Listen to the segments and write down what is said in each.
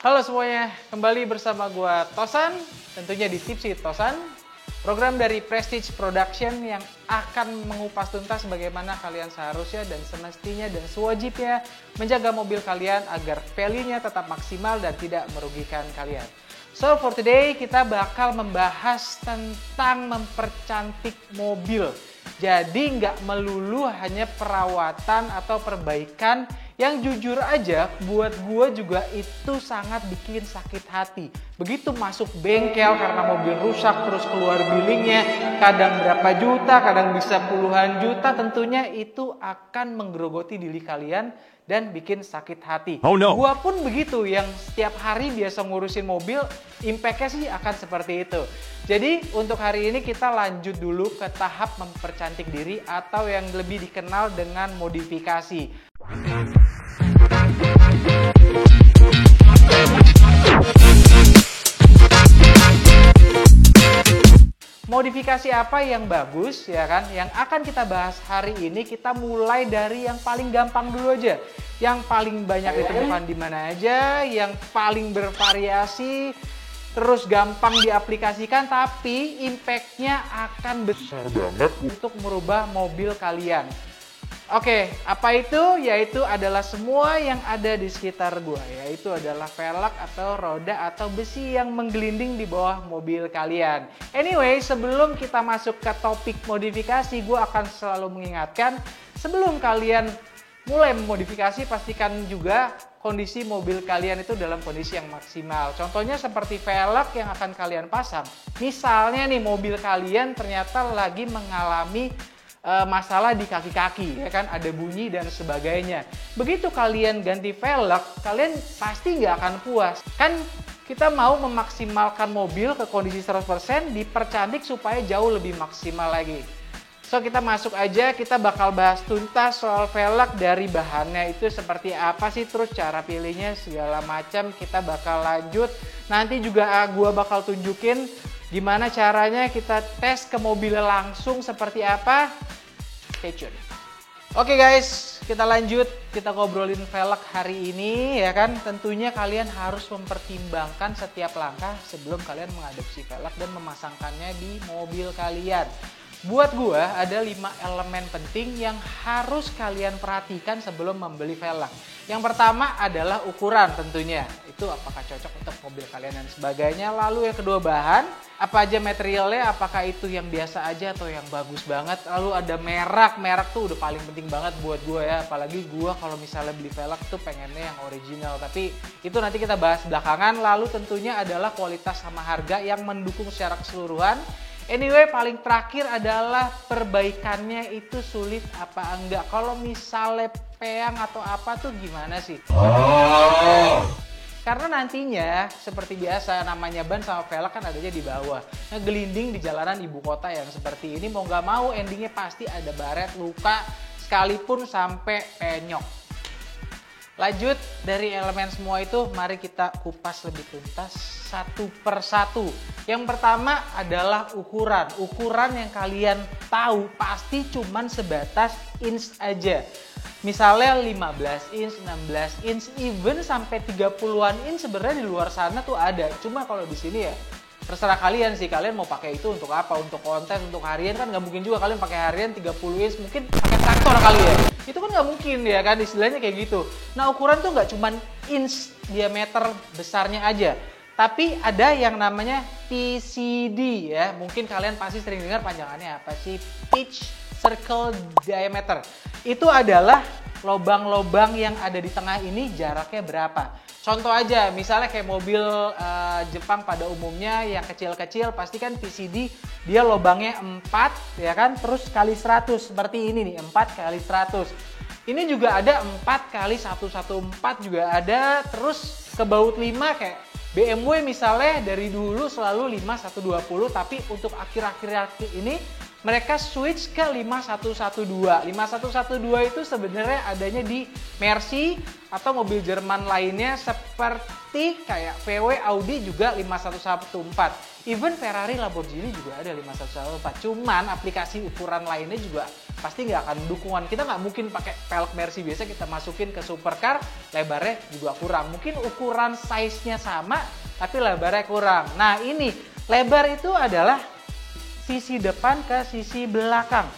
Halo semuanya, kembali bersama gua Tosan, tentunya di Tipsy Tosan, program dari Prestige Production yang akan mengupas tuntas bagaimana kalian seharusnya dan semestinya dan sewajibnya menjaga mobil kalian agar value-nya tetap maksimal dan tidak merugikan kalian. So for today kita bakal membahas tentang mempercantik mobil. Jadi nggak melulu hanya perawatan atau perbaikan yang jujur aja buat gue juga itu sangat bikin sakit hati. Begitu masuk bengkel karena mobil rusak terus keluar billingnya kadang berapa juta, kadang bisa puluhan juta, tentunya itu akan menggerogoti diri kalian dan bikin sakit hati. Oh no. Gua pun begitu yang setiap hari biasa ngurusin mobil, impact-nya sih akan seperti itu. Jadi untuk hari ini kita lanjut dulu ke tahap mempercantik diri atau yang lebih dikenal dengan modifikasi. Modifikasi apa yang bagus ya kan? Yang akan kita bahas hari ini, kita mulai dari yang paling gampang dulu aja. Yang paling banyak ditemukan di mana aja, yang paling bervariasi, terus gampang diaplikasikan tapi impact-nya akan besar banget untuk merubah mobil kalian. Oke, apa itu? Yaitu adalah semua yang ada di sekitar gua, yaitu adalah velg atau roda atau besi yang menggelinding di bawah mobil kalian. Anyway, sebelum kita masuk ke topik modifikasi, gua akan selalu mengingatkan sebelum kalian mulai memodifikasi, pastikan juga kondisi mobil kalian itu dalam kondisi yang maksimal. Contohnya seperti velg yang akan kalian pasang. Misalnya nih mobil kalian ternyata lagi mengalami masalah di kaki-kaki, ya kan, ada bunyi dan sebagainya. Begitu kalian ganti velg, kalian pasti nggak akan puas. Kan kita mau memaksimalkan mobil ke kondisi 100%, dipercantik supaya jauh lebih maksimal lagi. So kita masuk aja, kita bakal bahas tuntas soal velg dari bahannya itu seperti apa sih, terus cara pilihnya segala macam kita bakal lanjut. Nanti juga gua bakal tunjukin gimana caranya kita tes ke mobilnya langsung seperti apa. Stay tune. Oke guys, kita lanjut, kita ngobrolin velg hari ini ya kan. Tentunya kalian harus mempertimbangkan setiap langkah sebelum kalian mengadopsi velg dan memasangkannya di mobil kalian. Buat gua ada 5 elemen penting yang harus kalian perhatikan sebelum membeli velg. Yang pertama adalah ukuran tentunya. Itu apakah cocok untuk mobil kalian dan sebagainya. Lalu yang kedua bahan, apa aja materialnya, apakah itu yang biasa aja atau yang bagus banget. Lalu ada merek tuh udah paling penting banget buat gua ya. Apalagi gua kalau misalnya beli velg tuh pengennya yang original. Tapi itu nanti kita bahas belakangan. Lalu tentunya adalah kualitas sama harga yang mendukung secara keseluruhan. Anyway, paling terakhir adalah perbaikannya itu sulit apa enggak. Kalau misalnya peang atau apa tuh gimana sih? Karena nantinya seperti biasa namanya ban sama velg kan adanya di bawah. Nah, gelinding di jalanan ibu kota yang seperti ini mau nggak mau endingnya pasti ada baret, luka, sekalipun sampai penyok. Lanjut dari elemen semua itu, mari kita kupas lebih tuntas satu per satu. Yang pertama adalah ukuran. Ukuran yang kalian tahu pasti cuman sebatas inch aja. Misalnya 15 inch, 16 inch, even sampai 30-an inch sebenarnya di luar sana tuh ada. Cuma kalau di sini ya terserah kalian sih, kalian mau pakai itu untuk apa, untuk konten, untuk harian kan nggak mungkin juga kalian pakai harian 30 inch, mungkin pakai traktor kali ya. Itu kan nggak mungkin ya kan, istilahnya kayak gitu. Nah ukuran tuh nggak cuman inch diameter besarnya aja, tapi ada yang namanya PCD ya. Mungkin kalian pasti sering dengar panjangannya apa sih, pitch circle diameter. Itu adalah lobang-lobang yang ada di tengah ini jaraknya berapa. Contoh aja, misalnya kayak mobil Jepang pada umumnya yang kecil-kecil pasti kan PCD dia lobangnya 4 ya kan, terus kali 100 seperti ini nih, 4 kali 100. Ini juga ada 4 kali 114 juga ada, terus ke baut 5 kayak BMW misalnya dari dulu selalu 5120, tapi untuk akhir-akhir ini mereka switch ke 5112. 5112 itu sebenarnya adanya di Mercy atau mobil Jerman lainnya seperti kayak VW, Audi juga 5114. Even Ferrari, Lamborghini juga ada 5114. Cuman aplikasi ukuran lainnya juga pasti nggak akan dukungan. Kita nggak mungkin pakai velg Mercy biasa kita masukin ke supercar, lebarnya juga kurang. Mungkin ukuran size-nya sama, tapi lebarnya kurang. Nah ini, lebar itu adalah sisi depan ke sisi belakang.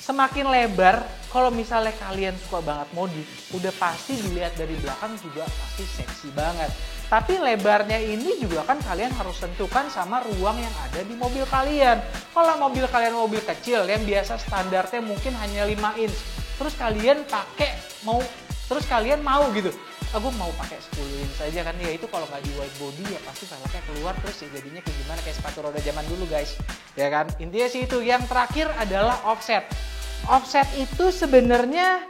Semakin lebar, kalau misalnya kalian suka banget modif, udah pasti dilihat dari belakang juga pasti seksi banget. Tapi lebarnya ini juga kan kalian harus tentukan sama ruang yang ada di mobil kalian. Kalau mobil kalian mobil kecil yang biasa standarnya mungkin hanya 5 inch. Terus kalian mau gitu. Aku mau pakai 10 inch saja kan. Ya itu kalau nggak di wide body ya pasti velgnya keluar terus ya jadinya kayak gimana kayak sepatu roda zaman dulu guys. Ya kan? Intinya sih itu. Yang terakhir adalah offset. Offset itu sebenarnya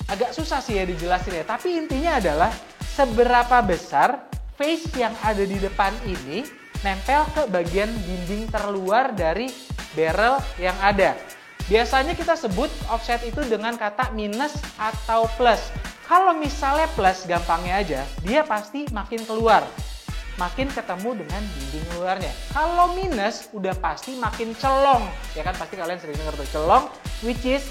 agak susah sih ya dijelasin ya. Tapi intinya adalah seberapa besar face yang ada di depan ini nempel ke bagian dinding terluar dari barrel yang ada. Biasanya kita sebut offset itu dengan kata minus atau plus. Kalau misalnya plus, gampangnya aja, dia pasti makin keluar. Makin ketemu dengan dinding luarnya. Kalau minus, udah pasti makin celong. Ya kan, pasti kalian sering dengar tuh, celong, which is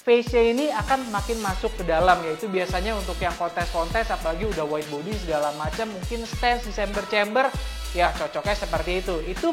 face-nya ini akan makin masuk ke dalam, yaitu biasanya untuk yang kontes-kontes, apalagi udah wide body segala macam, mungkin stance di chamber, ya cocoknya seperti itu. Itu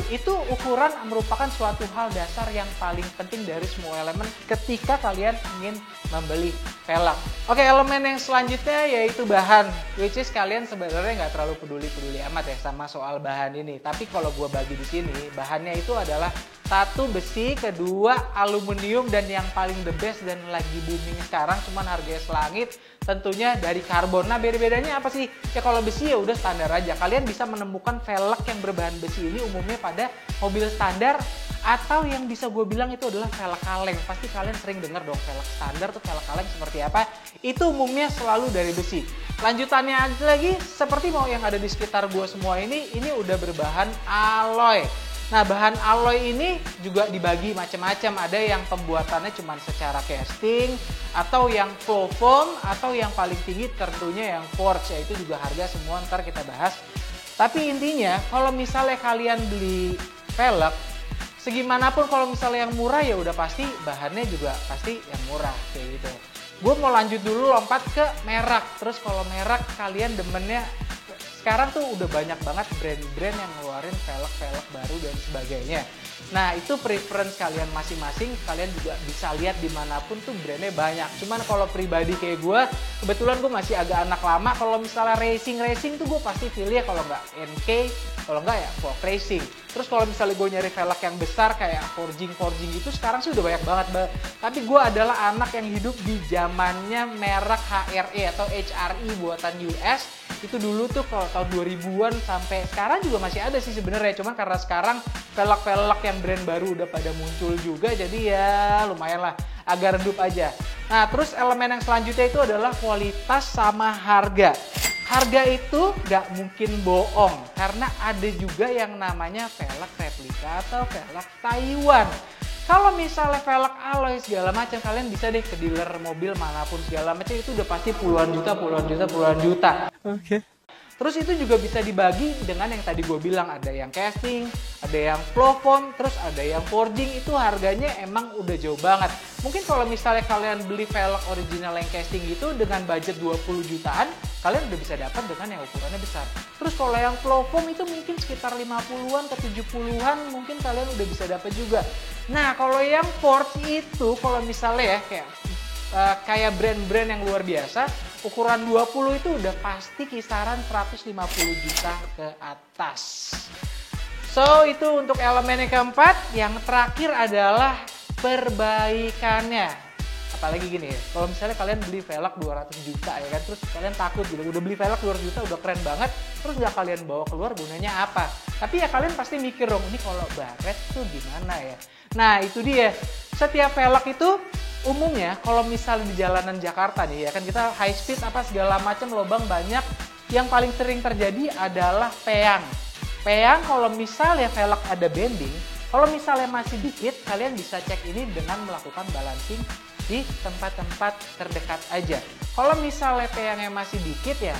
itu ukuran merupakan suatu hal dasar yang paling penting dari semua elemen ketika kalian ingin membeli velg. Oke, elemen yang selanjutnya yaitu bahan, which is kalian sebenarnya nggak terlalu peduli amat ya sama soal bahan ini. Tapi kalau gue bagi di sini, bahannya itu adalah satu besi, kedua aluminium, dan yang paling the best dan lagi booming sekarang cuman harganya selangit tentunya dari karbon. Nah beda-bedanya apa sih? Ya kalau besi ya udah standar aja. Kalian bisa menemukan velg yang berbahan besi ini umumnya pada mobil standar atau yang bisa gue bilang itu adalah velg kaleng. Pasti kalian sering dengar dong velg standar tuh velg kaleng seperti apa. Itu umumnya selalu dari besi. Lanjutannya aja lagi seperti mau yang ada di sekitar gue semua ini udah berbahan alloy. Nah bahan alloy ini juga dibagi macam-macam. Ada yang pembuatannya cuma secara casting, atau yang full foam, atau yang paling tinggi tentunya yang forged. Ya itu juga harga semua ntar kita bahas. Tapi intinya kalau misalnya kalian beli velg, segimanapun kalau misalnya yang murah ya udah pasti bahannya juga pasti yang murah kayak gitu. Gue mau lanjut dulu lompat ke merek. Terus kalau merek kalian demennya, sekarang tuh udah banyak banget brand-brand yang ngeluarin velg-velg baru dan sebagainya. Nah itu preference kalian masing-masing, kalian juga bisa lihat dimanapun tuh brandnya banyak. Cuman kalau pribadi kayak gue, kebetulan gue masih agak anak lama. Kalau misalnya racing tuh gue pasti pilih kalau nggak NK, kalau nggak ya Volk Racing. Terus kalau misalnya gue nyari velg yang besar kayak forging gitu, sekarang sih udah banyak banget. Tapi gue adalah anak yang hidup di zamannya merek HRE atau HRE buatan US. Itu dulu tuh kalau tahun 2000-an sampai sekarang juga masih ada sih sebenarnya. Cuman karena sekarang velg-velg yang brand baru udah pada muncul juga, jadi ya lumayan lah, agak redup aja. Nah terus elemen yang selanjutnya itu adalah kualitas sama harga. Harga itu nggak mungkin bohong, karena ada juga yang namanya velg replika atau velg Taiwan. Kalau misalnya velg alloy segala macam, kalian bisa deh ke dealer mobil manapun segala macam, itu udah pasti puluhan juta. Oke. Terus itu juga bisa dibagi dengan yang tadi gue bilang, ada yang casting, ada yang flow foam, terus ada yang forging. Itu harganya emang udah jauh banget. Mungkin kalau misalnya kalian beli velg original yang casting gitu dengan budget 20 jutaan, kalian udah bisa dapat dengan yang ukurannya besar. Terus kalau yang flow foam itu mungkin sekitar 50-an ke 70-an, mungkin kalian udah bisa dapat juga. Nah kalau yang forge itu, kalau misalnya ya kayak brand-brand yang luar biasa, ukuran 20 itu udah pasti kisaran 150 juta ke atas. So itu untuk elemen yang keempat. Yang terakhir adalah perbaikannya. Apalagi gini ya, kalau misalnya kalian beli velg 200 juta ya kan, terus kalian takut gitu, udah beli velg 200 juta udah keren banget, terus nggak kalian bawa keluar, gunanya apa? Tapi ya kalian pasti mikir dong, ini kalau baret tuh gimana ya? Nah itu dia, setiap velg itu umumnya kalau misalnya di jalanan Jakarta nih ya kan, kita high speed apa segala macam, lubang banyak, yang paling sering terjadi adalah peang. Peang kalau misalnya velg ada bending, kalau misalnya masih dikit, kalian bisa cek ini dengan melakukan balancing di tempat-tempat terdekat aja. Kalau misalnya peangnya masih dikit ya,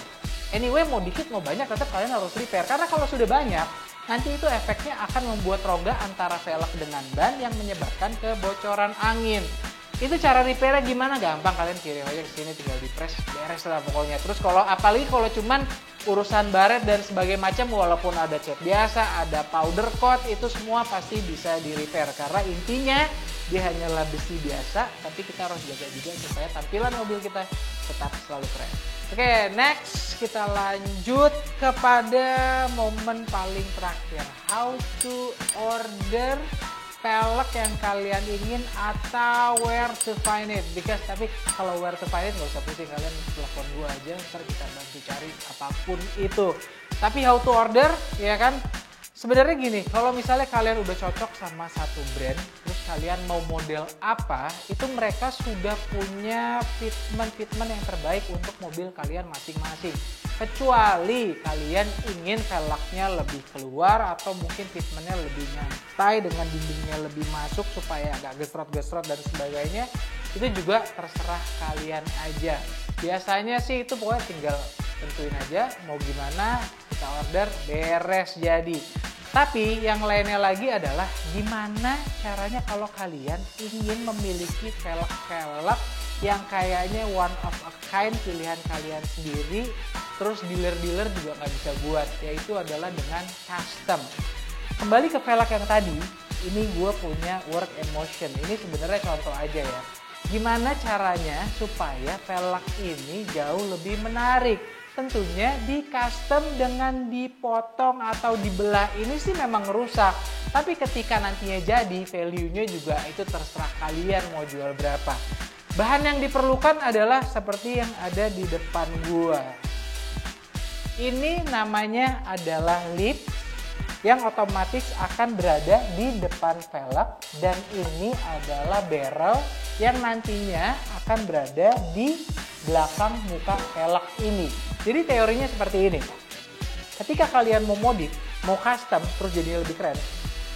Anyway, mau dikit mau banyak tetap kalian harus repair. Karena kalau sudah banyak, nanti itu efeknya akan membuat rongga antara velg dengan ban yang menyebabkan kebocoran angin. Itu cara repairnya gimana? Gampang, kalian kirim aja ke sini, tinggal di-press, beres lah pokoknya. Terus kalau apalagi kalau cuman urusan baret dan sebagainya macam, walaupun ada cat biasa, ada powder coat, itu semua pasti bisa di-repair. Karena intinya dia hanyalah besi biasa, tapi kita harus jaga juga supaya tampilan mobil kita tetap selalu keren. Oke, next kita lanjut kepada momen paling terakhir. How to order velg yang kalian ingin atau where to find it. Because tapi kalau where to find it nggak usah pusing, kalian telepon gue aja, ntar kita bantu cari apapun itu. Tapi how to order, ya kan? Sebenarnya gini, kalau misalnya kalian udah cocok sama satu brand, terus kalian mau model apa, itu mereka sudah punya fitment yang terbaik untuk mobil kalian masing-masing. Kecuali kalian ingin velgnya lebih keluar atau mungkin fitmentnya lebih nyantai dengan dindingnya lebih masuk supaya agak gesrot-gesrot dan sebagainya, itu juga terserah kalian aja. Biasanya sih itu pokoknya tinggal tentuin aja mau gimana, kita order, beres jadi. Tapi yang lainnya lagi adalah gimana caranya kalau kalian ingin memiliki velg-velg yang kayaknya one of a kind, pilihan kalian sendiri, terus dealer-dealer juga nggak bisa buat, yaitu adalah dengan custom. Kembali ke velg yang tadi, ini gue punya Work Emotion. Ini sebenarnya contoh aja ya. Gimana caranya supaya velg ini jauh lebih menarik? Tentunya di custom dengan dipotong atau dibelah ini sih memang rusak. Tapi ketika nantinya jadi, value-nya juga itu terserah kalian mau jual berapa. Bahan yang diperlukan adalah seperti yang ada di depan gua. Ini namanya adalah lip yang otomatis akan berada di depan velg, dan ini adalah barrel yang nantinya akan berada di belakang muka velg ini. Jadi teorinya seperti ini. Ketika kalian mau modif, mau custom terus jadi lebih keren,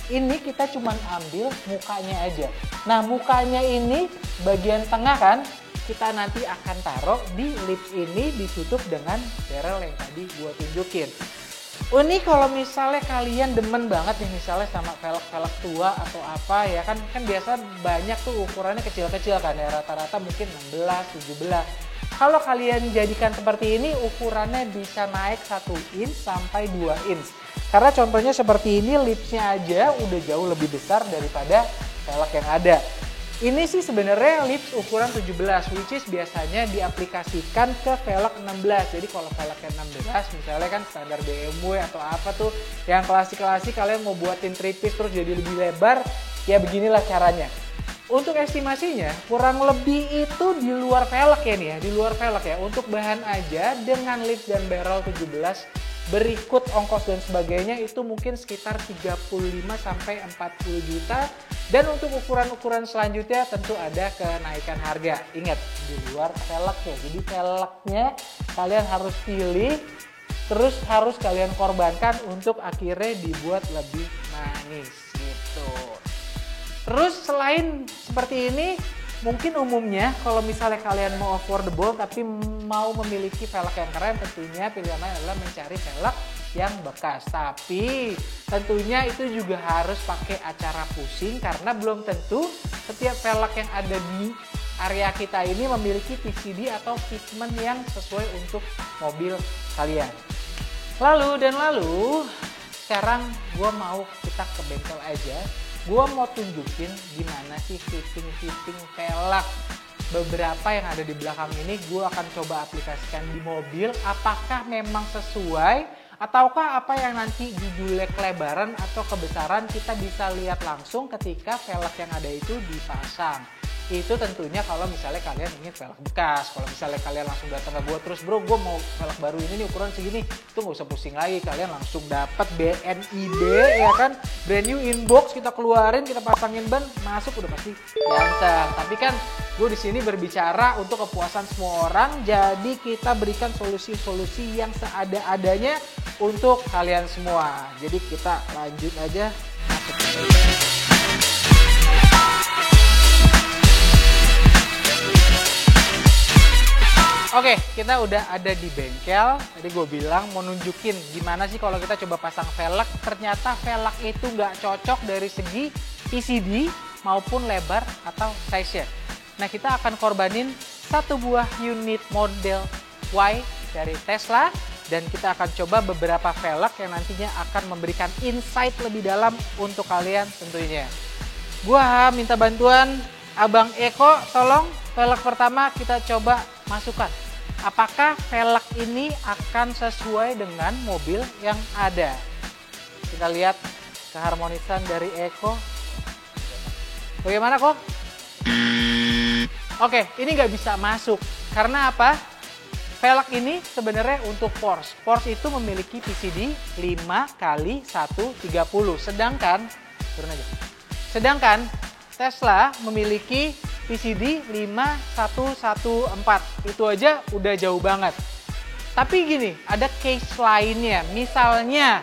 ini kita cuma ambil mukanya aja. Nah, mukanya ini bagian tengah kan, kita nanti akan taruh di lips ini, ditutup dengan barrel yang tadi gue tunjukin. Ini kalau misalnya kalian demen banget nih misalnya sama velg-velg tua atau apa ya kan biasa banyak tuh ukurannya kecil-kecil kan ya, rata-rata mungkin 16, 17. Kalau kalian jadikan seperti ini, ukurannya bisa naik 1 inch sampai 2 inch. Karena contohnya seperti ini, lipsnya aja udah jauh lebih besar daripada velg yang ada. Ini sih sebenarnya lips ukuran 17, which is biasanya diaplikasikan ke velg 16. Jadi kalau velg yang 16, misalnya kan standar BMW atau apa tuh, yang klasik-klasik kalian mau buatin tripis terus jadi lebih lebar, ya beginilah caranya. Untuk estimasinya kurang lebih itu di luar velg ya nih ya, di luar velg ya. Untuk bahan aja dengan lips dan barrel 17 berikut ongkos dan sebagainya itu mungkin sekitar 35 sampai 40 juta. Dan untuk ukuran-ukuran selanjutnya tentu ada kenaikan harga. Ingat, di luar velg ya. Jadi velgnya kalian harus pilih, terus harus kalian korbankan untuk akhirnya dibuat lebih manis gitu. Terus selain seperti ini, mungkin umumnya kalau misalnya kalian mau affordable tapi mau memiliki velg yang keren, tentunya pilihannya adalah mencari velg yang bekas. Tapi tentunya itu juga harus pakai acara pusing karena belum tentu setiap velg yang ada di area kita ini memiliki PCD atau fitment yang sesuai untuk mobil kalian. Lalu, sekarang gue mau kita ke bengkel aja. Gue mau tunjukin gimana sih fitting velg. Beberapa yang ada di belakang ini gue akan coba aplikasikan di mobil. Apakah memang sesuai ataukah apa yang nanti judulnya kelebaran atau kebesaran kita bisa lihat langsung ketika velg yang ada itu dipasang. Itu tentunya kalau misalnya kalian ingin velg bekas. Kalau misalnya kalian langsung datang ke gue terus, bro gue mau velg baru ini nih ukuran segini, itu nggak usah pusing lagi, kalian langsung dapat BNIB ya kan, brand new inbox, kita keluarin, kita pasangin ban, masuk udah pasti ganteng. Tapi kan gue di sini berbicara untuk kepuasan semua orang, jadi kita berikan solusi-solusi yang seada-adanya untuk kalian semua. Jadi kita lanjut aja, masuk aja. Oke, kita udah ada di bengkel. Tadi gue bilang mau nunjukin gimana sih kalau kita coba pasang velg. Ternyata velg itu nggak cocok dari segi PCD maupun lebar atau size-nya. Nah, kita akan korbanin satu buah unit model Y dari Tesla. Dan kita akan coba beberapa velg yang nantinya akan memberikan insight lebih dalam untuk kalian tentunya. Gua minta bantuan Abang Eko, tolong velg pertama kita coba masukkan. Apakah velg ini akan sesuai dengan mobil yang ada? Kita lihat keharmonisan dari Eko. Bagaimana kok? Oke, ini nggak bisa masuk. Karena apa? Velg ini sebenarnya untuk Porsche. Porsche itu memiliki PCD 5x130. Sedangkan, turun aja. Sedangkan Tesla memiliki PCD 5114. Itu aja udah jauh banget. Tapi gini, ada case lainnya. Misalnya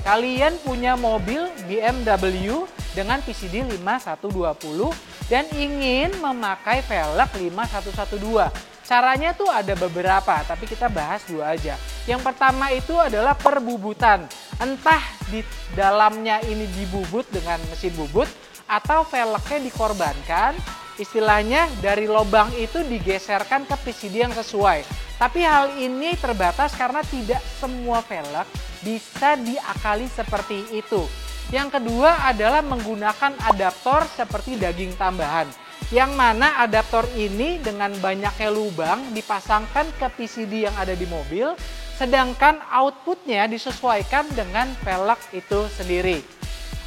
kalian punya mobil BMW dengan PCD 5120 dan ingin memakai velg 5112. Caranya tuh ada beberapa, tapi kita bahas dua aja. Yang pertama itu adalah perbubutan. Entah di dalamnya ini dibubut dengan mesin bubut atau velgnya dikorbankan. Istilahnya dari lubang itu digeserkan ke PCD yang sesuai. Tapi hal ini terbatas karena tidak semua velg bisa diakali seperti itu. Yang kedua adalah menggunakan adaptor seperti daging tambahan. Yang mana adaptor ini dengan banyaknya lubang dipasangkan ke PCD yang ada di mobil, sedangkan outputnya disesuaikan dengan velg itu sendiri.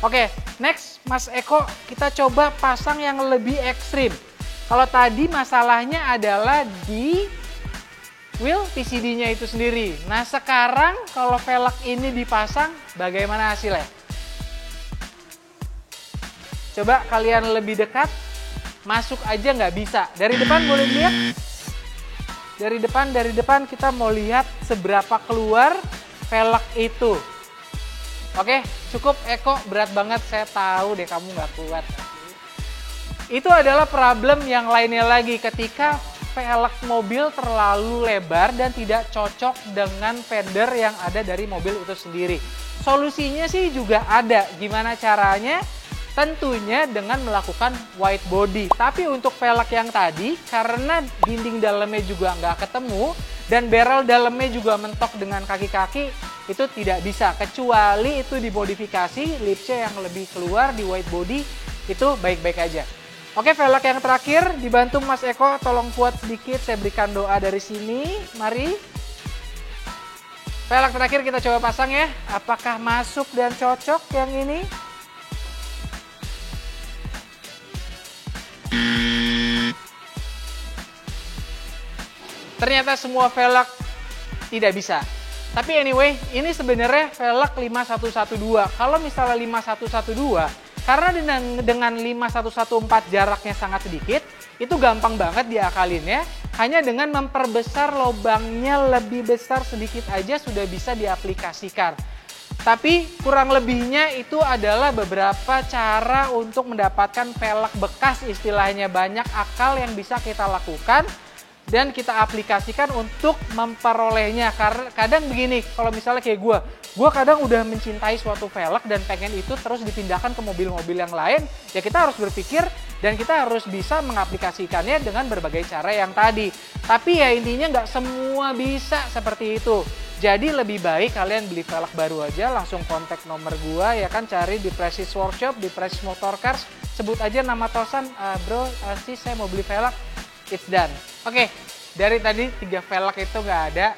Oke, next Mas Eko, kita coba pasang yang lebih ekstrim. Kalau tadi masalahnya adalah di wheel PCD-nya itu sendiri. Nah sekarang kalau velg ini dipasang, bagaimana hasilnya? Coba kalian lebih dekat. Masuk aja nggak bisa. Dari depan boleh lihat? Dari depan kita mau lihat seberapa keluar velg itu. Oke, cukup Eko, berat banget. Saya tahu deh kamu nggak kuat. Itu adalah problem yang lainnya lagi ketika velg mobil terlalu lebar dan tidak cocok dengan fender yang ada dari mobil itu sendiri. Solusinya sih juga ada. Gimana caranya? Tentunya dengan melakukan white body. Tapi untuk velg yang tadi, karena dinding dalamnya juga nggak ketemu, dan barrel dalamnya juga mentok dengan kaki-kaki, itu tidak bisa. Kecuali itu dimodifikasi, lipsnya yang lebih keluar di white body, itu baik-baik aja. Oke, velg yang terakhir, dibantu Mas Eko, tolong kuat sedikit, saya berikan doa dari sini. Mari. Velg terakhir kita coba pasang ya. Apakah masuk dan cocok yang ini? Ternyata semua velg tidak bisa. Tapi anyway, ini sebenarnya velg 5112. Kalau misalnya 5112, karena dengan 5114 jaraknya sangat sedikit, itu gampang banget diakalinnya. Hanya dengan memperbesar lubangnya lebih besar sedikit aja sudah bisa diaplikasikan. Tapi kurang lebihnya itu adalah beberapa cara untuk mendapatkan velg bekas, istilahnya banyak akal yang bisa kita lakukan dan kita aplikasikan untuk memperolehnya. Karena kadang begini, kalau misalnya kayak gue kadang udah mencintai suatu velg dan pengen itu terus dipindahkan ke mobil-mobil yang lain, ya kita harus berpikir dan kita harus bisa mengaplikasikannya dengan berbagai cara yang tadi. Tapi ya intinya nggak semua bisa seperti itu. Jadi lebih baik kalian beli velg baru aja, langsung kontak nomor gua ya kan, cari di Precis Workshop, di Precis Motorcars, sebut aja nama Tosan, bro, sih saya mau beli velg, it's done. Oke, dari tadi 3 velg itu nggak ada.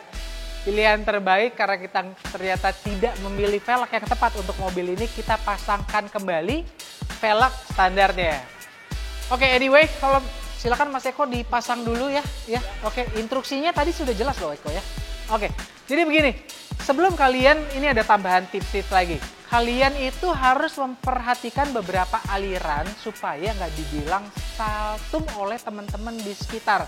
Pilihan terbaik karena kita ternyata tidak memilih velg yang tepat untuk mobil ini, kita pasangkan kembali velg standarnya. Oke, anyway, kalau silakan Mas Eko dipasang dulu ya. Oke, instruksinya tadi sudah jelas loh Eko ya. Oke, jadi begini, sebelum kalian, ini ada tambahan tips-tips lagi. Kalian itu harus memperhatikan beberapa aliran supaya nggak dibilang saltum oleh teman-teman di sekitar.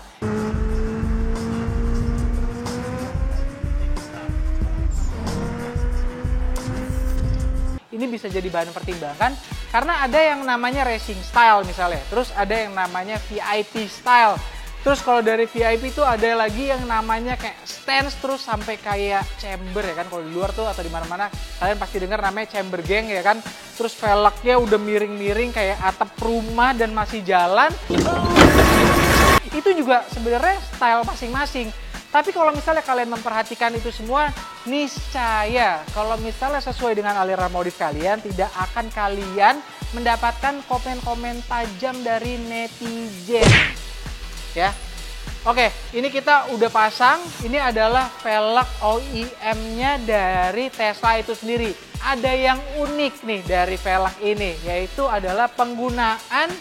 Ini bisa jadi bahan pertimbangan karena ada yang namanya racing style misalnya, terus ada yang namanya VIP style. Terus kalau dari VIP itu ada lagi yang namanya kayak stance terus sampai kayak chamber ya kan. Kalau di luar tuh atau di mana-mana kalian pasti dengar namanya chamber gang ya kan. Terus velgnya udah miring-miring kayak atap rumah dan masih jalan. Itu juga sebenarnya style masing-masing. Tapi kalau misalnya kalian memperhatikan itu semua, niscaya kalau misalnya sesuai dengan aliran modif kalian, tidak akan kalian mendapatkan komen-komen tajam dari netizen. Ya, oke, ini kita udah pasang. Ini adalah velg OEM-nya dari Tesla itu sendiri. Ada yang unik nih dari velg ini, yaitu adalah penggunaan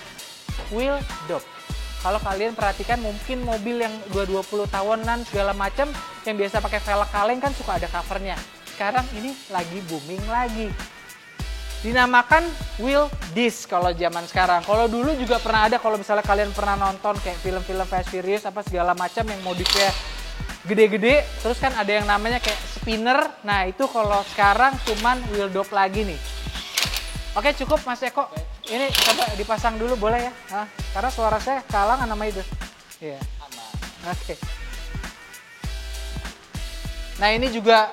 wheel dop. Kalau kalian perhatikan mungkin mobil yang 20 tahunan segala macam yang biasa pakai velg kaleng kan suka ada covernya. Sekarang ini lagi booming lagi. Dinamakan wheel disc kalau zaman sekarang. Kalau dulu juga pernah ada, kalau misalnya kalian pernah nonton kayak film-film Fast Furious apa segala macam yang modifnya gede-gede, terus kan ada yang namanya kayak spinner. Nah, itu kalau sekarang cuman wheel dop lagi nih. Oke, cukup Mas Eko. Ini coba dipasang dulu boleh ya? Nah, karena suara saya kalangan sama itu. Iya. Oke. Nah, ini juga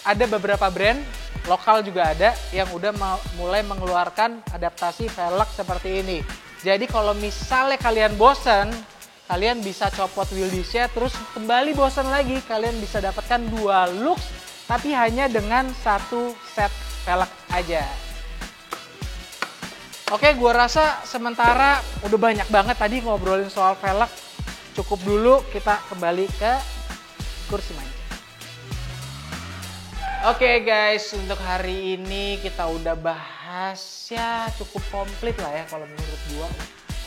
ada beberapa brand lokal juga ada yang udah mulai mengeluarkan adaptasi velg seperti ini. Jadi kalau misalnya kalian bosen, kalian bisa copot wheel disc-nya, terus kembali bosen lagi, kalian bisa dapatkan 2 looks tapi hanya dengan 1 set velg aja. Oke, gua rasa sementara udah banyak banget tadi ngobrolin soal velg. Cukup dulu, kita kembali ke kursi manja. Oke guys, untuk hari ini kita udah bahas ya cukup komplit lah ya kalau menurut gua.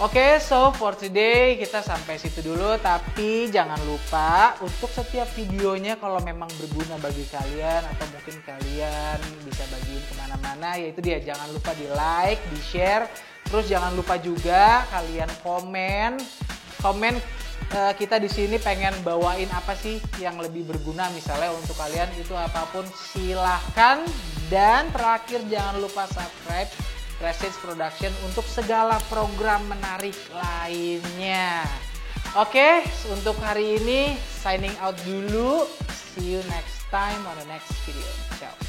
Oke, so for today kita sampai situ dulu. Tapi jangan lupa untuk setiap videonya kalau memang berguna bagi kalian atau mungkin kalian bisa bagiin kemana-mana, yaitu dia jangan lupa di like, di share. Terus jangan lupa juga kalian komen kita di sini pengen bawain apa sih yang lebih berguna misalnya untuk kalian, itu apapun silahkan. Dan terakhir jangan lupa subscribe Prestige Production untuk segala program menarik lainnya. Oke, untuk hari ini signing out dulu. See you next time on the next video. Ciao.